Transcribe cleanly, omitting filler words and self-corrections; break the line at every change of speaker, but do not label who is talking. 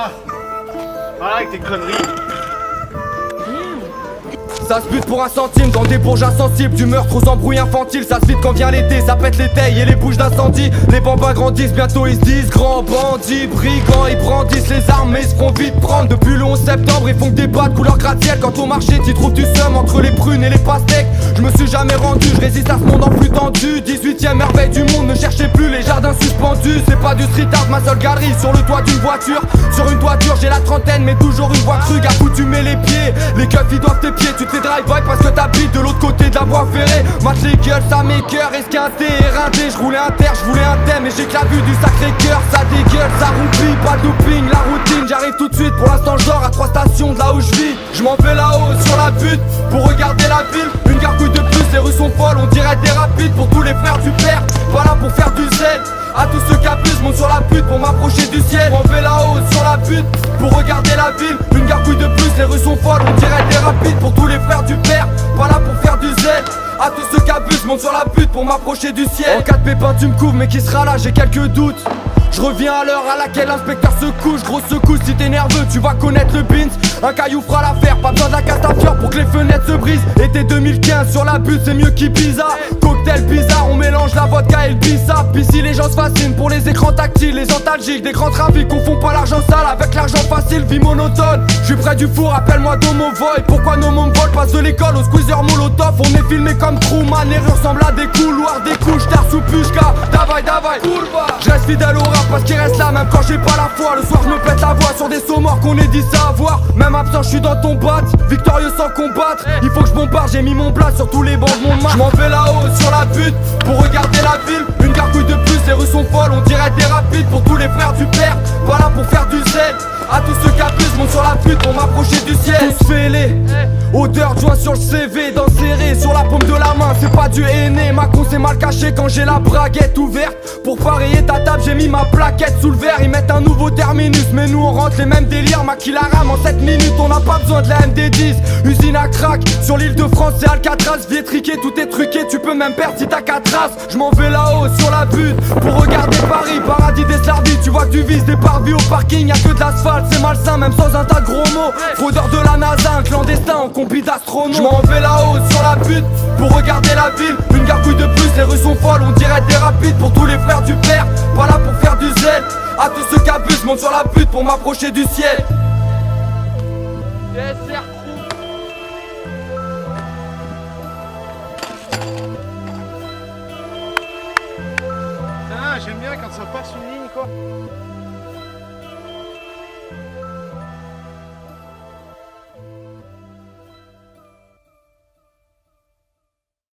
Ah, voilà avec tes conneries.
Ça se bute pour un centime dans des bourges insensibles. Du meurtre aux embrouilles infantiles. Ça se vide quand vient l'été, ça pète les tailles et les bouches d'incendie. Les bambins grandissent, bientôt ils se disent grands bandits, brigands. Ils brandissent les armes mais ils se font vite prendre. Depuis le 11 septembre ils font que des bas de couleur gratte-ciel. Quand au marché t'y trouves du seum entre les prunes et les pastèques. Je me suis jamais rendu, je résiste à ce monde en flux tendu. 18ème merveille du monde, ne cherchez plus les jardins suspendus. C'est pas du street art, ma seule galerie sur le toit d'une voiture. Sur une toiture j'ai la trentaine mais toujours une voix crue. Accoutumé les pieds, les keufs ils doivent tes pieds. Tu te fais drive-by parce que t'habites de l'autre côté de la voie ferrée. Mate les gueules, ça m'écoeure, esquinté et rinté. Je roulais un terre, je voulais un thème et j'ai que la vue du sacré cœur. Ça dégueule, ça roupille, pas de doping, la routine. J'arrive tout de suite, pour l'instant je dors à 3 stations de là où je vis. Je m'en vais là-haut sur la butte pour regarder la ville. Une gargouille de plus, les rues sont folles, on dirait des rapides. Pour tous les frères du père, pas là pour faire du zèle. A tous ceux qui abusent, monte sur la butte pour m'approcher du ciel. Je m'en vais là-haut sur la butte pour regarder la ville. Une gargouille de plus, les rues sont folles, on dirait des rapides. Pour tous les frères du père, pas là pour faire du zèle. A tous ceux qui abusent, monte sur la butte pour m'approcher du ciel. En cas de pépin tu me couvres, mais qui sera là, j'ai quelques doutes. Je reviens à l'heure à laquelle l'inspecteur se couche. Grosse secousse, si t'es nerveux tu vas connaître le beans. Un caillou fera l'affaire, pas besoin de la castafiore pour que les fenêtres se brisent. Été 2015 sur la butte, c'est mieux qu'Ibiza. Cocktail bizarre, on mélange la vodka et le bissap. Ici les gens se fascinent pour les écrans tactiles, les antalgiques, des grands trafics. Confond pas l'argent sale avec l'argent facile, vie monotone. Je suis près du four, appelle-moi Domovoy. Pourquoi nos mômes volent, passe de l'école au squeezer molotov. On est filmé comme Truman, les rues ressemblent à des couloirs, des couches, t'as sous pushka. Davai, davai, je reste fidèle au rap parce qu'il reste là même quand j'ai pas la foi. Le soir je me pète la voix sur des sauts morts qu'on est dit savoir. Même absent je suis dans ton bat, victorieux sans combattre. Il faut que je bombarde, j'ai mis mon plat sur tous les bancs de mon match. Je m'en vais là-haut sur la butte pour regarder la ville. Une gargouille de plus, les rues sont folles, on dirait des rapides. Pour tous les frères du père, pas là pour faire du zèle. A tous ceux qui abusent, monte sur la butte pour m'approcher du ciel. Tous fêlés, odeur de joint sur le CV, dents serrées sur la paume de la main. C'est pas du henné, ma con c'est mal caché quand j'ai la braguette ouverte. Pour parier ta table, j'ai mis ma plaquette sous le verre. Ils mettent un nouveau terminus, mais nous on rentre les mêmes délires. Maquille la rame en 7 minutes, on n'a pas besoin de la MD10. Usine à crack, sur l'île de France c'est Alcatraz. Vietriqué, tout est truqué, tu peux même perdre si t'as 4 traces. Je m'en vais là-haut sur la butte pour regarder Paris, paradis des Slardis. Tu vois que tu vises des parvis au parking, y'a que de l'asphalte, c'est malsain même sans un tas de gros mots. Fraudeur de la NASA, un clandestin en combi d'astronautes. Je m'en vais là-haut sur la butte pour regarder la ville. Une gargouille de plus, les rues sont folles, on dirait des rapides. Pour tous les frères du père, pas là pour faire du zèle. A tous ceux qui abusent, monte sur la butte pour m'approcher du ciel.
Ah, j'aime bien quand ça passe une ligne quoi.